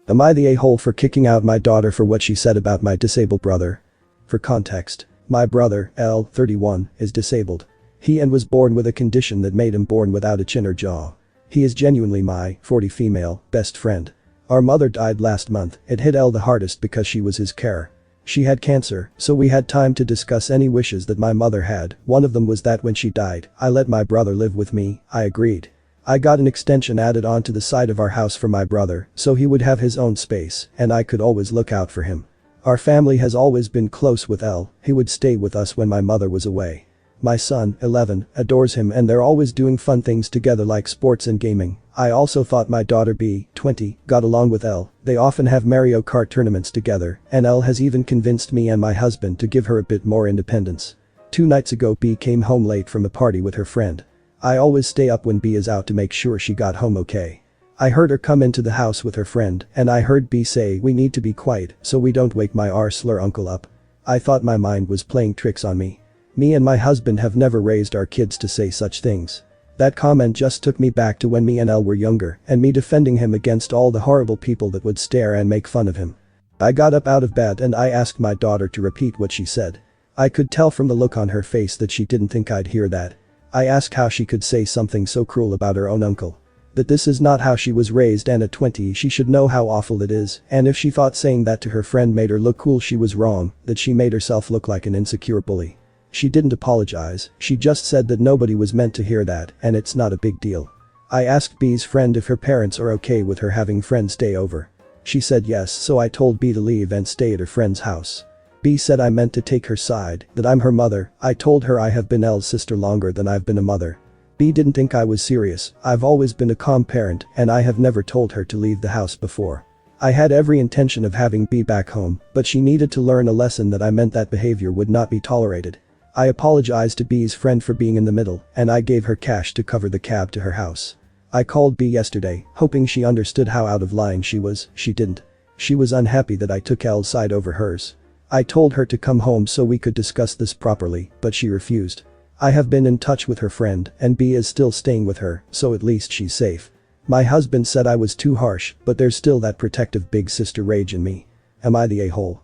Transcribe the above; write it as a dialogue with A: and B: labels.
A: Am I the a-hole for kicking out my daughter for what she said about my disabled brother? For context, my brother, L, 31, is disabled. He was born with a condition that made him born without a chin or jaw. He is genuinely my, 40 female, best friend. Our mother died last month. It hit L the hardest because she was his carer. She had cancer, so we had time to discuss any wishes that my mother had. One of them was that when she died, I let my brother live with me. I agreed. I got an extension added onto the side of our house for my brother, so he would have his own space, and I could always look out for him. Our family has always been close with L. He would stay with us when my mother was away. My son, 11, adores him and they're always doing fun things together like sports and gaming. I also thought my daughter B, 20, got along with L. They often have Mario Kart tournaments together, and L has even convinced me and my husband to give her a bit more independence. 2 nights ago B came home late from a party with her friend. I always stay up when B is out to make sure she got home okay. I heard her come into the house with her friend, and I heard B say we need to be quiet so we don't wake my slur uncle up. I thought my mind was playing tricks on me. Me and my husband have never raised our kids to say such things. That comment just took me back to when me and L were younger and me defending him against all the horrible people that would stare and make fun of him. I got up out of bed and I asked my daughter to repeat what she said. I could tell from the look on her face that she didn't think I'd hear that. I asked how she could say something so cruel about her own uncle. That this is not how she was raised and at 20 she should know how awful it is, and if she thought saying that to her friend made her look cool she was wrong, that she made herself look like an insecure bully. She didn't apologize, she just said that nobody was meant to hear that and it's not a big deal. I asked B's friend if her parents are okay with her having friends stay over. She said yes, so I told B to leave and stay at her friend's house. B said I meant to take her side, that I'm her mother. I told her I have been L's sister longer than I've been a mother. B didn't think I was serious. I've always been a calm parent and I have never told her to leave the house before. I had every intention of having B back home, but she needed to learn a lesson that I meant that behavior would not be tolerated. I apologized to B's friend for being in the middle and I gave her cash to cover the cab to her house. I called B yesterday, hoping she understood how out of line she was. She didn't. She was unhappy that I took L's side over hers. I told her to come home so we could discuss this properly, but she refused. I have been in touch with her friend and B is still staying with her, so at least she's safe. My husband said I was too harsh, but there's still that protective big sister rage in me. Am I the a-hole?